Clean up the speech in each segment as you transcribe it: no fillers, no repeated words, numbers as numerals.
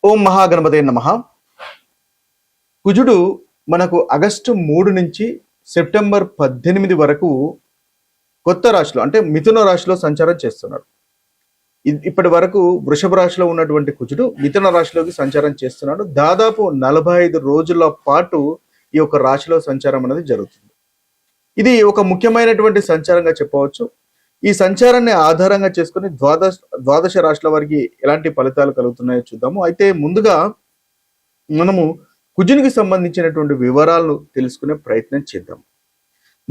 ఓం మహాగణపతే నమః. కుజుడు మనకు ఆగస్టు 3 నుంచి సెప్టెంబర్ 18 వరకు కొత్త రాశిలో అంటే మిథున రాశిలో సంచారం చేస్తున్నాడు. ఇప్పటి వరకు వృషభ రాశిలో ఉన్నటువంటి కుజుడు మిథున రాశిలోకి సంచారం చేస్తున్నాడు. దాదాపు 45 రోజుల పాటు ఈ యొక్క రాశిలో సంచారం అనేది జరుగుతుంది. ఇది ఒక ముఖ్యమైనటువంటి సంచారంగా చెప్పవచ్చు. ఈ సంచారాన్ని ఆధారంగా చేసుకుని ద్వాదశ రాశుల వారికి ఎలాంటి ఫలితాలు కలుగుతున్నాయో చూద్దాము. అయితే ముందుగా మనము కుజునికి సంబంధించినటువంటి వివరాలను తెలుసుకునే ప్రయత్నం చేద్దాం.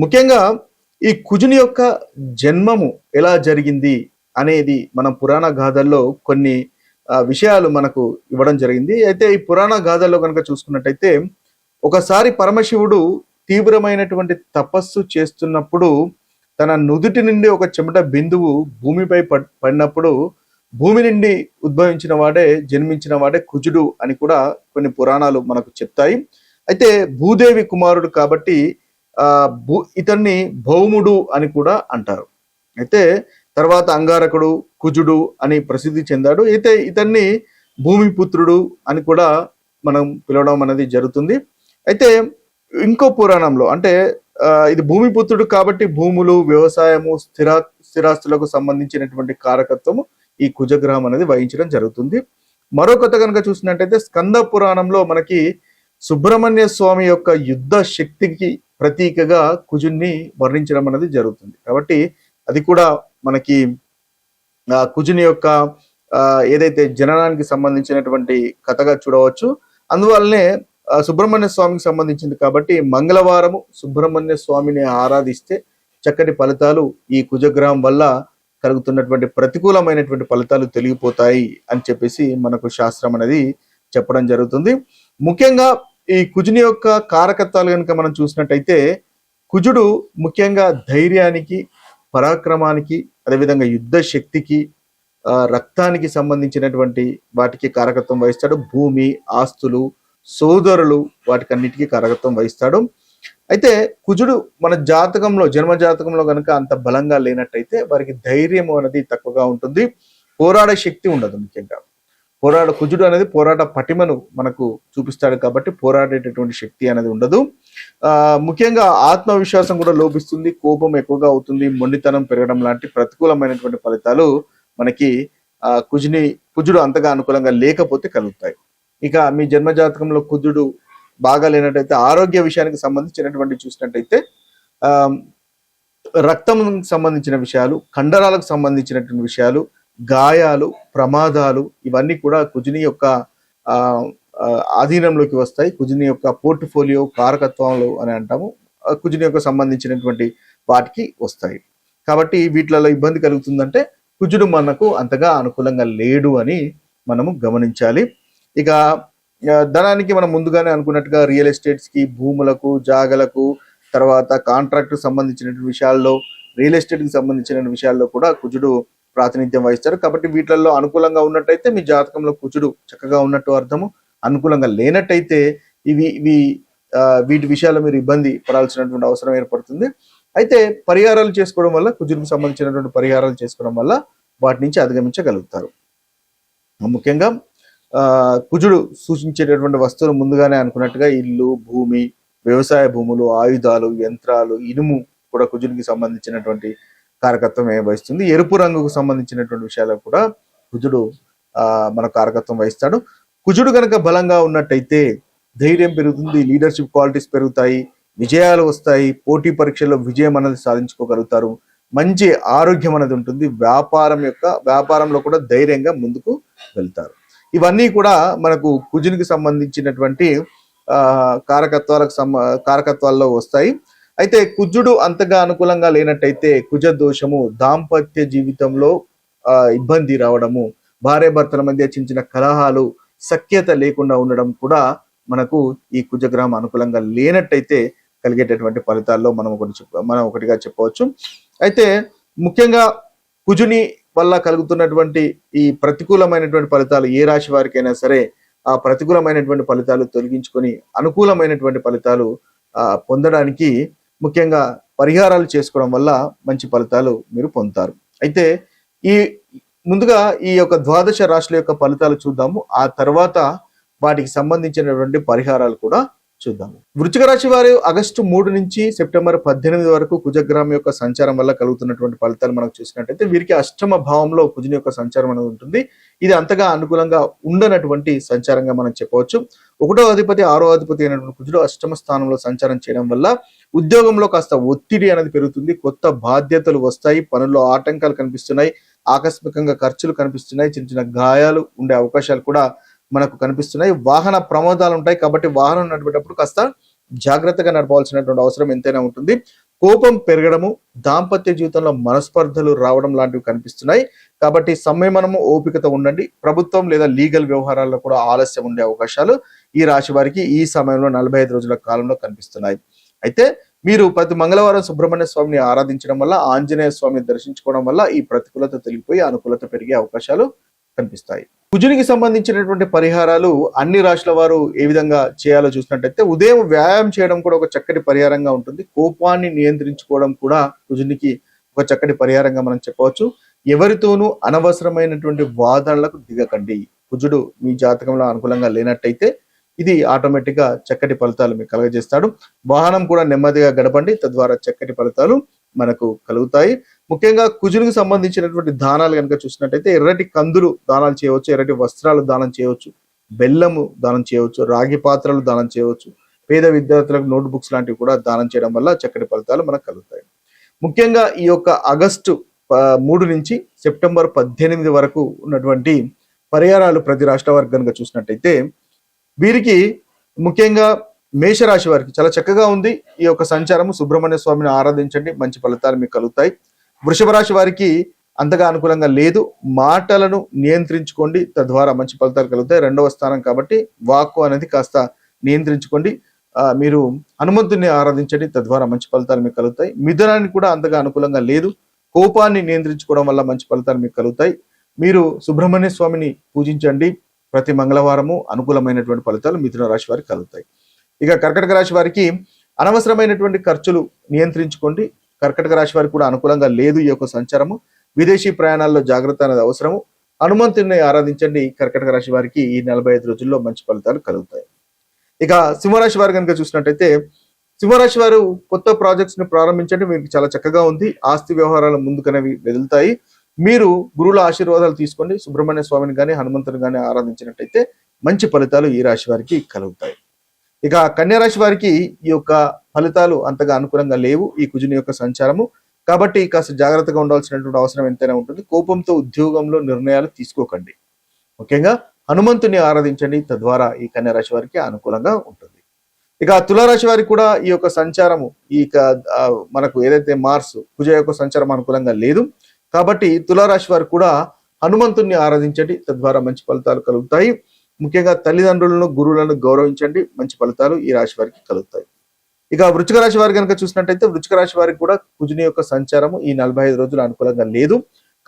ముఖ్యంగా ఈ కుజుని యొక్క జన్మము ఎలా జరిగింది అనేది మనం పురాణ గాథల్లో కొన్ని విషయాలు మనకు ఇవ్వడం జరిగింది. అయితే ఈ పురాణ గాథల్లో కనుక చూసుకున్నట్టయితే ఒకసారి పరమశివుడు తీవ్రమైనటువంటి తపస్సు చేస్తున్నప్పుడు తన నుదుటి నుండి ఒక చెమట బిందువు భూమిపై పడినప్పుడు భూమి నుండి ఉద్భవించిన వాడే జన్మించిన వాడే కుజుడు అని కూడా కొన్ని పురాణాలు మనకు చెప్తాయి. అయితే భూదేవి కుమారుడు కాబట్టి ఇతన్ని భౌముడు అని కూడా అంటారు. అయితే తర్వాత అంగారకుడు కుజుడు అని ప్రసిద్ధి చెందాడు. అయితే ఇతన్ని భూమిపుత్రుడు అని కూడా మనం పిలవడం అనేది జరుగుతుంది. అయితే ఇంకో పురాణంలో అంటే ఇది భూమిపుత్రుడు కాబట్టి భూములు, వ్యవసాయము, స్థిరాస్తులకు సంబంధించినటువంటి కారకత్వము ఈ కుజగ్రహం అనేది వహించడం జరుగుతుంది. మరో కథ కనుక చూసినట్టయితే స్కంద పురాణంలో మనకి సుబ్రహ్మణ్య స్వామి యొక్క యుద్ధ శక్తికి ప్రతీకగా కుజుని వర్ణించడం అనేది జరుగుతుంది. కాబట్టి అది కూడా మనకి కుజుని యొక్క ఏదైతే జననానికి సంబంధించినటువంటి కథగా చూడవచ్చు. అందువల్లనే సుబ్రహ్మణ్య స్వామికి సంబంధించింది కాబట్టి మంగళవారము సుబ్రహ్మణ్య స్వామిని ఆరాధిస్తే చక్కటి ఫలితాలు ఈ కుజగ్రహం వల్ల కలుగుతున్నటువంటి ప్రతికూలమైనటువంటి ఫలితాలు తొలగిపోతాయి అని చెప్పేసి మనకు శాస్త్రం అనేది చెప్పడం జరుగుతుంది. ముఖ్యంగా ఈ కుజుని యొక్క కారకత్వాలు కనుక మనం చూసినట్టయితే కుజుడు ముఖ్యంగా ధైర్యానికి, పరాక్రమానికి, అదేవిధంగా యుద్ధ శక్తికి, రక్తానికి సంబంధించినటువంటి వాటికి కారకత్వం వహిస్తాడు. భూమి, ఆస్తులు, సోదరులు వాటికన్నిటికీ కారకత్వం వహిస్తాడు. అయితే కుజుడు మన జాతకంలో జన్మ జాతకంలో కనుక అంత బలంగా లేనట్టయితే వారికి ధైర్యం అనేది తక్కువగా ఉంటుంది, పోరాడే శక్తి ఉండదు. ముఖ్యంగా కుజుడు అనేది పోరాట పటిమను మనకు చూపిస్తాడు కాబట్టి పోరాడేటటువంటి శక్తి అనేది ఉండదు. ముఖ్యంగా ఆత్మవిశ్వాసం కూడా లోపిస్తుంది, కోపం ఎక్కువగా అవుతుంది, మొండితనం పెరగడం లాంటి ప్రతికూలమైనటువంటి ఫలితాలు మనకి కుజుడు అంతగా అనుకూలంగా లేకపోతే కలుగుతాయి. ఇక మీ జన్మ జాతకంలో కుజుడు బాగా లేనట్టయితే ఆరోగ్య విషయానికి సంబంధించినటువంటి చూసినట్టయితే రక్తం సంబంధించిన విషయాలు, కండరాలకు సంబంధించినటువంటి విషయాలు, గాయాలు, ప్రమాదాలు ఇవన్నీ కూడా కుజుని యొక్క ఆధీనంలోకి వస్తాయి. కుజుని యొక్క పోర్ట్ఫోలియో కారకత్వాలు అని అంటాము. కుజుని యొక్క సంబంధించినటువంటి వాటికి వస్తాయి. కాబట్టి వీటిలలో ఇబ్బంది కలుగుతుందంటే కుజుడు మనకు అంతగా అనుకూలంగా లేడు అని మనము గమనించాలి. ఇక ధనానికి మనం ముందుగానే అనుకున్నట్టుగా రియల్ ఎస్టేట్స్ కి, భూములకు, జాగలకు, తర్వాత కాంట్రాక్ట్ సంబంధించినటువంటి విషయాల్లో, రియల్ ఎస్టేట్ కి సంబంధించిన విషయాల్లో కూడా కుజుడు ప్రాతినిధ్యం వహిస్తారు. కాబట్టి వీటిల్లో అనుకూలంగా ఉన్నట్టయితే మీ జాతకంలో కుజుడు చక్కగా ఉన్నట్టు అర్థము. అనుకూలంగా లేనట్టయితే వీటి విషయాల్లో మీరు ఇబ్బంది పడాల్సినటువంటి అవసరం ఏర్పడుతుంది. అయితే పరిహారాలు చేసుకోవడం వల్ల, కుజుడికి సంబంధించినటువంటి పరిహారాలు చేసుకోవడం వల్ల వాటి నుంచి అధిగమించగలుగుతారు. ముఖ్యంగా కుజుడు సూచించేటటువంటి వస్తువులు ముందుగానే అనుకున్నట్టుగా ఇల్లు, భూమి, వ్యవసాయ భూములు, ఆయుధాలు, యంత్రాలు, ఇనుము కూడా కుజుడికి సంబంధించినటువంటి కారకత్వం వహిస్తుంది. ఎరుపు రంగుకు సంబంధించినటువంటి విషయాలకు కూడా కుజుడు మన కారకత్వం వహిస్తాడు. కుజుడు కనుక బలంగా ఉన్నట్టయితే ధైర్యం పెరుగుతుంది, లీడర్షిప్ క్వాలిటీస్ పెరుగుతాయి, విజయాలు వస్తాయి, పోటీ పరీక్షల్లో విజయం అనేది సాధించుకోగలుగుతారు, మంచి ఆరోగ్యం అనేది ఉంటుంది, వ్యాపారంలో కూడా ధైర్యంగా ముందుకు వెళ్తారు. ఇవన్నీ కూడా మనకు కుజునికి సంబంధించినటువంటి కారకత్వాల్లో వస్తాయి. అయితే కుజుడు అంతగా అనుకూలంగా లేనట్టయితే కుజ దోషము, దాంపత్య జీవితంలో ఇబ్బంది రావడము, భార్యాభర్తల మధ్య చిన్న కలహాలు, సఖ్యత లేకుండా ఉండడం కూడా మనకు ఈ కుజగ్రహం అనుకూలంగా లేనట్టయితే కలిగేటటువంటి ఫలితాల్లో మనం ఒకటిగా చెప్పవచ్చు. అయితే ముఖ్యంగా కుజుని వల్ల కలుగుతున్నటువంటి ఈ ప్రతికూలమైనటువంటి ఫలితాలు ఏ రాశి వారికైనా సరే ఆ ప్రతికూలమైనటువంటి ఫలితాలు తొలగించుకొని అనుకూలమైనటువంటి ఫలితాలు పొందడానికి ముఖ్యంగా పరిహారాలు చేసుకోవడం వల్ల మంచి ఫలితాలు మీరు పొందుతారు. అయితే ముందుగా ఈ యొక్క ద్వాదశ రాశుల యొక్క ఫలితాలు చూద్దాము. ఆ తర్వాత వాటికి సంబంధించినటువంటి పరిహారాలు కూడా చూద్దాము. వృశ్చిక రాశి వారు ఆగస్టు 3 నుంచి సెప్టెంబర్ 18 వరకు కుజగ్రహం యొక్క సంచారం వల్ల కలుగుతున్నటువంటి ఫలితాలు మనకు చూసినట్టయితే వీరికి అష్టమ భావంలో కుజుని యొక్క సంచారం అనేది ఉంటుంది. ఇది అంతగా అనుకూలంగా ఉండనటువంటి సంచారంగా మనం చెప్పవచ్చు. 1వ అధిపతి 6వ అధిపతి అయినటువంటి కుజుడు అష్టమ స్థానంలో సంచారం చేయడం వల్ల ఉద్యోగంలో కాస్త ఒత్తిడి అనేది పెరుగుతుంది. కొత్త బాధ్యతలు వస్తాయి, పనుల్లో ఆటంకాలు కనిపిస్తున్నాయి, ఆకస్మికంగా ఖర్చులు కనిపిస్తున్నాయి, చిన్న చిన్న గాయాలు ఉండే అవకాశాలు కూడా మనకు కనిపిస్తున్నాయి. వాహన ప్రమాదాలు ఉంటాయి కాబట్టి వాహనం నడిపేటప్పుడు కాస్త జాగ్రత్తగా నడపవలసినటువంటి అవసరం ఎంతైనా ఉంటుంది. కోపం పెరగడము, దాంపత్య జీవితంలో మనస్పర్ధలు రావడం లాంటివి కనిపిస్తున్నాయి కాబట్టి సంయమనము, ఓపికతో ఉండండి. ప్రభుత్వం లేదా లీగల్ వ్యవహారాల్లో కూడా ఆలస్యం ఉండే అవకాశాలు ఈ రాశి వారికి ఈ సమయంలో 45 రోజుల కాలంలో కనిపిస్తున్నాయి. అయితే మీరు ప్రతి మంగళవారం సుబ్రహ్మణ్య స్వామిని ఆరాధించడం వల్ల, ఆంజనేయ స్వామిని దర్శించుకోవడం వల్ల ఈ ప్రతికూలత తొలగిపోయి అనుకూలత పెరిగే అవకాశాలు కనిపిస్తాయి. కుజునికి సంబంధించినటువంటి పరిహారాలు అన్ని రాశుల వారు ఏ విధంగా చేయాలో చూసినట్టయితే ఉదయం వ్యాయామం చేయడం కూడా ఒక చక్కటి పరిహారంగా ఉంటుంది. కోపాన్ని నియంత్రించుకోవడం కూడా కుజునికి ఒక చక్కటి పరిహారంగా మనం చెప్పవచ్చు. ఎవరితోనూ అనవసరమైనటువంటి వాదనలకు దిగకండి. కుజుడు మీ జాతకంలో అనుకూలంగా లేనట్టయితే ఇది ఆటోమేటిక్ గా చక్కటి ఫలితాలు మీకు కలగజేస్తాడు. వాహనం కూడా నెమ్మదిగా గడపండి, తద్వారా చక్కటి ఫలితాలు మనకు కలుగుతాయి. ముఖ్యంగా కుజునికి సంబంధించినటువంటి దానాలు కనుక చూసినట్టయితే ఎర్రటి కందులు దానాలు చేయవచ్చు, ఎర్రటి వస్త్రాలు దానం చేయవచ్చు, బెల్లము దానం చేయవచ్చు, రాగి పాత్రలు దానం చేయవచ్చు, పేద విద్యార్థులకు నోట్ బుక్స్ లాంటివి కూడా దానం చేయడం వల్ల చక్కటి ఫలితాలు మనకు కలుగుతాయి. ముఖ్యంగా ఈ యొక్క ఆగస్టు 3 నుంచి సెప్టెంబర్ 18 వరకు ఉన్నటువంటి పరిహారాలు ప్రతి రాష్ట్ర వారికి కనుక చూసినట్టయితే వీరికి ముఖ్యంగా మేషరాశి వారికి చాలా చక్కగా ఉంది ఈ యొక్క సంచారము. సుబ్రహ్మణ్య స్వామిని ఆరాధించండి, మంచి ఫలితాలు మీకు కలుగుతాయి. వృషభ రాశి వారికి అంతగా అనుకూలంగా లేదు, మాటలను నియంత్రించుకోండి, తద్వారా మంచి ఫలితాలు కలుగుతాయి. 2వ స్థానం కాబట్టి వాక్కు అనేది కాస్త నియంత్రించుకోండి. మీరు హనుమంతుని ఆరాధించండి, తద్వారా మంచి ఫలితాలు మీకు కలుగుతాయి. మిథునానికి కూడా అంతగా అనుకూలంగా లేదు, కోపాన్ని నియంత్రించుకోవడం వల్ల మంచి ఫలితాలు మీకు కలుగుతాయి. మీరు సుబ్రహ్మణ్య స్వామిని పూజించండి, ప్రతి మంగళవారము అనుకూలమైనటువంటి ఫలితాలు మిథున రాశి వారికి కలుగుతాయి. ఇక కర్కటక రాశి వారికి అనవసరమైనటువంటి ఖర్చులు నియంత్రించుకోండి. కర్కటక రాశి వారికి కూడా అనుకూలంగా లేదు ఈ యొక్క సంచారము. విదేశీ ప్రయాణాల్లో జాగ్రత్త అనేది అవసరము. హనుమంతుని ఆరాధించండి. కర్కటక రాశి వారికి ఈ 45 రోజుల్లో మంచి ఫలితాలు కలుగుతాయి. ఇక సింహరాశి వారు కనుక చూసినట్టయితే సింహరాశి వారు కొత్త ప్రాజెక్ట్స్ ని ప్రారంభించండి, మీకు చాలా చక్కగా ఉంది. ఆస్తి వ్యవహారాలు ముందుకనేవి వెదులుతాయి. మీరు గురువుల ఆశీర్వాదాలు తీసుకోండి. సుబ్రహ్మణ్య స్వామిని కానీ హనుమంతుని కానీ ఆరాధించినట్టయితే మంచి ఫలితాలు ఈ రాశి వారికి కలుగుతాయి. ఇక కన్యా రాశి వారికి ఈ యొక్క ఫలితాలు అంతగా అనుకూలంగా లేవు ఈ కుజుని యొక్క సంచారము కాబట్టి కాస్త జాగ్రత్తగా ఉండాల్సినటువంటి అవసరం ఎంతైనా ఉంటుంది. కోపంతో ఉద్యోగంలో నిర్ణయాలు తీసుకోకండి. ముఖ్యంగా హనుమంతుని ఆరాధించండి, తద్వారా ఈ కన్యా రాశి వారికి అనుకూలంగా ఉంటుంది. ఇక తులారాశి వారికి కూడా ఈ యొక్క సంచారము మనకు ఏదైతే మార్స్ కుజ యొక్క సంచారం అనుకూలంగా లేదు కాబట్టి తులారాశి వారికి కూడా హనుమంతుని ఆరాధించండి, తద్వారా మంచి ఫలితాలు కలుగుతాయి. ముఖ్యంగా తల్లిదండ్రులను, గురువులను గౌరవించండి, మంచి ఫలితాలు ఈ రాశి వారికి కలుగుతాయి. ఇక వృశ్చిక రాశి వారి కనుక చూసినట్టయితే వృశ్చిక రాశి వారికి కూడా కుజుని యొక్క సంచారము ఈ 45 రోజులు అనుకూలంగా లేదు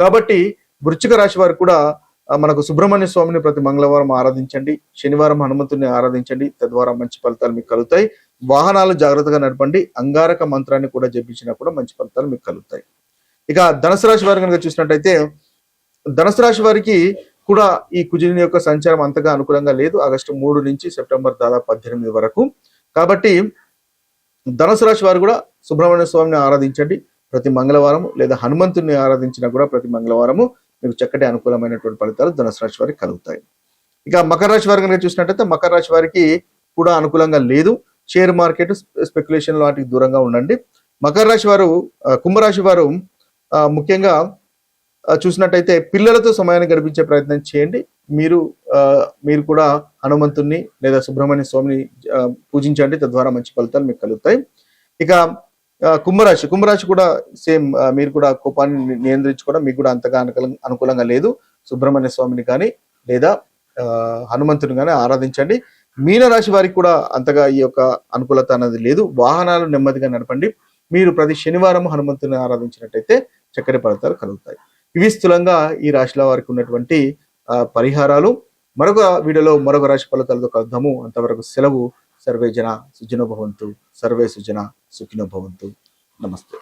కాబట్టి వృశ్చిక రాశి వారికి కూడా మనకు సుబ్రహ్మణ్య స్వామిని ప్రతి మంగళవారం ఆరాధించండి, శనివారం హనుమంతుని ఆరాధించండి, తద్వారా మంచి ఫలితాలు మీకు కలుగుతాయి. వాహనాలు జాగ్రత్తగా నడపండి, అంగారక మంత్రాన్ని కూడా జపించినా కూడా మంచి ఫలితాలు మీకు కలుగుతాయి. ఇక ధనుసు రాశి వారు కనుక చూసినట్టయితే ధనుసు రాశి వారికి కూడా ఈ కుజుని యొక్క సంచారం అంతగా అనుకూలంగా లేదు ఆగస్టు 3 నుంచి సెప్టెంబర్ దాదాపు 18 వరకు కాబట్టి ధనుసు రాశి వారు కూడా సుబ్రహ్మణ్య స్వామిని ఆరాధించండి ప్రతి మంగళవారం, లేదా హనుమంతుని ఆరాధించినా కూడా ప్రతి మంగళవారము మీకు చక్కటి అనుకూలమైనటువంటి ఫలితాలు ధనుసు రాశి వారికి కలుగుతాయి. ఇక మకర రాశి వారి కనుక చూసినట్టయితే మకర రాశి వారికి కూడా అనుకూలంగా లేదు. షేర్ మార్కెట్, స్పెక్యులేషన్ వాటికి దూరంగా ఉండండి. మకర రాశి వారు, కుంభరాశి వారు ముఖ్యంగా చూసినట్టయితే పిల్లలతో సమయాన్ని గడిపించే ప్రయత్నం చేయండి. మీరు కూడా హనుమంతుని లేదా సుబ్రహ్మణ్య స్వామిని పూజించండి, తద్వారా మంచి ఫలితాలు మీకు కలుగుతాయి. ఇక కుంభరాశి కూడా సేమ్, మీరు కూడా కోపాన్ని నియంత్రించుకోవడం మీకు కూడా అంతగా అనుకూలంగా లేదు. సుబ్రహ్మణ్య స్వామిని కానీ లేదా హనుమంతుని కానీ ఆరాధించండి. మీనరాశి వారికి కూడా అంతగా ఈ యొక్క అనుకూలత అనేది లేదు. వాహనాలు నెమ్మదిగా నడపండి. మీరు ప్రతి శనివారం హనుమంతుని ఆరాధించినట్టయితే చక్కటి ఫలితాలు కలుగుతాయి. ఇవి స్థూలంగా ఈ రాశిలో వారికి ఉన్నటువంటి పరిహారాలు. మరొక వీడియోలో మరొక రాశి ఫలితాలతో కలుద్దాము. అంతవరకు సెలవు. సర్వే జన సుఖినో భవంతు, సర్వే సుజన సుఖినో భవంతు. నమస్తే.